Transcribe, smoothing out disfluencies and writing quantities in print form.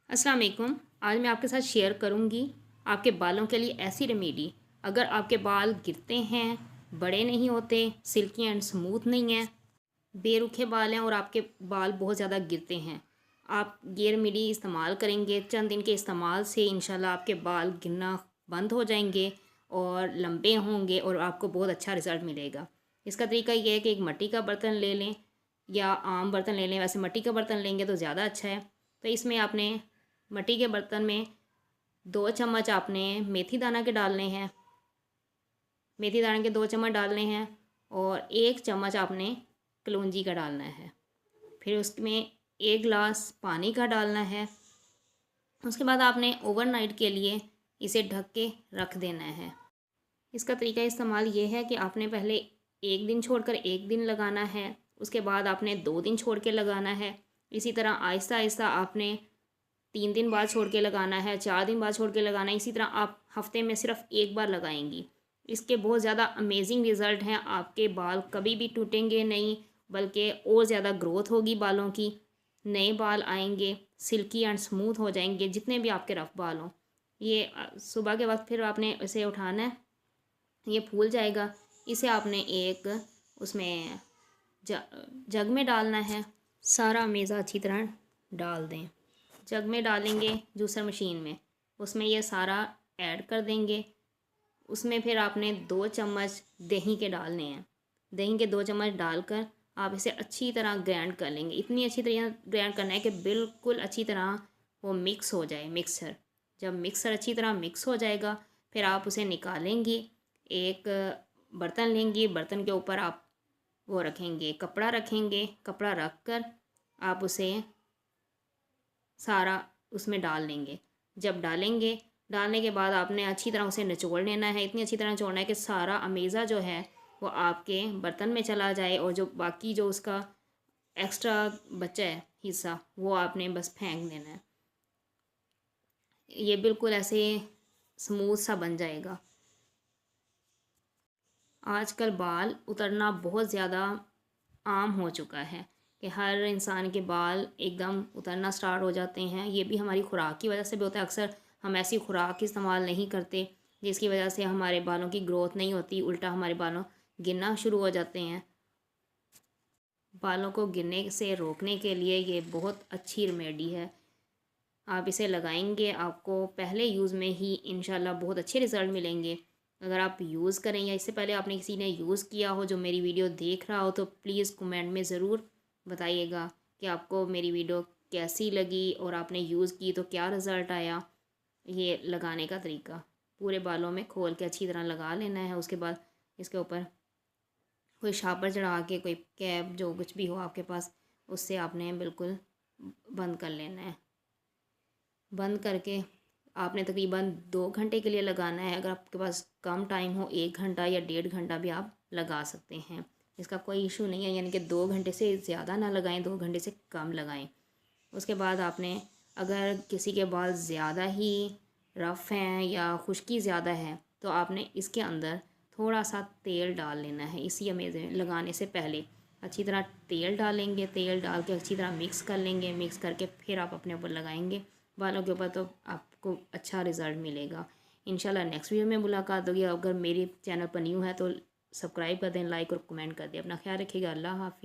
अस्सलाम वालेकुम। आज मैं आपके साथ शेयर करूंगी आपके बालों के लिए ऐसी रेमेडी। अगर आपके बाल गिरते हैं, बड़े नहीं होते, सिल्की एंड स्मूथ नहीं है, बेरुखे बाल हैं और आपके बाल बहुत ज़्यादा गिरते हैं, आप ये रेमेडी इस्तेमाल करेंगे, चंद दिन के इस्तेमाल से इंशाल्लाह आपके बाल गिरना बंद हो जाएंगे और लंबे होंगे और आपको बहुत अच्छा रिज़ल्ट मिलेगा। इसका तरीका ये है कि एक मिट्टी का बर्तन ले लें या आम बर्तन ले लें। वैसे मिट्टी का बर्तन लेंगे तो ज़्यादा अच्छा है। तो इसमें आपने मिट्टी के बर्तन में 2 चम्मच आपने मेथी दाना के डालने हैं, मेथी दाने के 2 चम्मच डालने हैं और 1 चम्मच आपने कलौंजी का डालना है। फिर उसमें 1 गिलास पानी का डालना है। उसके बाद आपने ओवरनाइट के लिए इसे ढक के रख देना है। इसका तरीका इस्तेमाल ये है कि आपने पहले 1 दिन छोड़कर 1 दिन लगाना है, उसके बाद आपने 2 दिन छोड़ के लगाना है। इसी तरह आहिस्ता आहिस्ता आपने 3 दिन बाद छोड़ के लगाना है, 4 दिन बाद छोड़ के लगाना है। इसी तरह आप हफ्ते में सिर्फ एक बार लगाएंगी। इसके बहुत ज़्यादा अमेजिंग रिज़ल्ट हैं। आपके बाल कभी भी टूटेंगे नहीं, बल्कि और ज़्यादा ग्रोथ होगी बालों की, नए बाल आएंगे, सिल्की एंड स्मूथ हो जाएंगे जितने भी आपके रफ बाल हों। ये सुबह के वक्त फिर आपने इसे उठाना है, ये फूल जाएगा। इसे आपने एक उसमें जग में डालना है। सारा मेज़ा अच्छी तरह डाल दें। जग में डालेंगे जूसर मशीन में, उसमें ये सारा ऐड कर देंगे। उसमें फिर आपने 2 चम्मच दही के डालने हैं। दही के 2 चम्मच डालकर आप इसे अच्छी तरह ग्राइंड कर लेंगे। इतनी अच्छी तरह ग्राइंड करना है कि बिल्कुल अच्छी तरह वो मिक्स हो जाए मिक्सर। जब मिक्सर अच्छी तरह मिक्स हो जाएगा फिर आप उसे निकालेंगी। एक बर्तन लेंगी, बर्तन के ऊपर आप वो रखेंगे, कपड़ा रखेंगे। कपड़ा रख कर आप उसे सारा उसमें डाल लेंगे। जब डालेंगे, डालने के बाद आपने अच्छी तरह उसे निचोड़ लेना है। इतनी अच्छी तरह निचोड़ना है कि सारा अमेज़ा जो है वो आपके बर्तन में चला जाए और जो बाकी जो उसका एक्स्ट्रा बचा है हिस्सा वो आपने बस फेंक देना है। ये बिल्कुल ऐसे स्मूथ सा बन जाएगा। आजकल बाल उतरना बहुत ज़्यादा आम हो चुका है कि हर इंसान के बाल एकदम उतरना स्टार्ट हो जाते हैं। ये भी हमारी खुराक की वजह से भी होता है। अक्सर हम ऐसी खुराक इस्तेमाल नहीं करते जिसकी वजह से हमारे बालों की ग्रोथ नहीं होती, उल्टा हमारे बालों गिरना शुरू हो जाते हैं। बालों को गिरने से रोकने के लिए ये बहुत अच्छी रेमेडी है। आप इसे लगाएंगे, आपको पहले यूज़ में ही इंशाल्लाह बहुत अच्छे रिज़ल्ट मिलेंगे। अगर आप यूज़ करें या इससे पहले आपने किसी ने यूज़ किया हो जो मेरी वीडियो देख रहा हो तो प्लीज़ कमेंट में ज़रूर बताइएगा कि आपको मेरी वीडियो कैसी लगी और आपने यूज़ की तो क्या रिज़ल्ट आया। ये लगाने का तरीका पूरे बालों में खोल के अच्छी तरह लगा लेना है। उसके बाद इसके ऊपर कोई शापर चढ़ा के, कोई कैप, जो कुछ भी हो आपके पास, उससे आपने बिल्कुल बंद कर लेना है। बंद करके आपने तकरीबन 2 घंटे के लिए लगाना है। अगर आपके पास कम टाइम हो 1 घंटा या 1.5 घंटा भी आप लगा सकते हैं, इसका कोई इशू नहीं है। यानी कि 2 घंटे से ज़्यादा ना लगाएं, 2 घंटे से कम लगाएं। उसके बाद आपने, अगर किसी के बाल ज़्यादा ही रफ़ हैं या खुश्की ज़्यादा है तो आपने इसके अंदर थोड़ा सा तेल डाल लेना है। इसी में लगाने से पहले अच्छी तरह तेल डालेंगे। तेल डाल के अच्छी तरह मिक्स कर लेंगे। मिक्स करके फिर आप अपने ऊपर लगाएंगे बालों के ऊपर, तो आपको अच्छा रिज़ल्ट मिलेगा। इंशाल्लाह नेक्स्ट वीडियो में मुलाकात होगी। अगर मेरे चैनल पर न्यू है तो सब्सक्राइब कर दें, लाइक और कमेंट कर दें। अपना ख्याल रखिएगा। अल्लाह हाफ़िज़।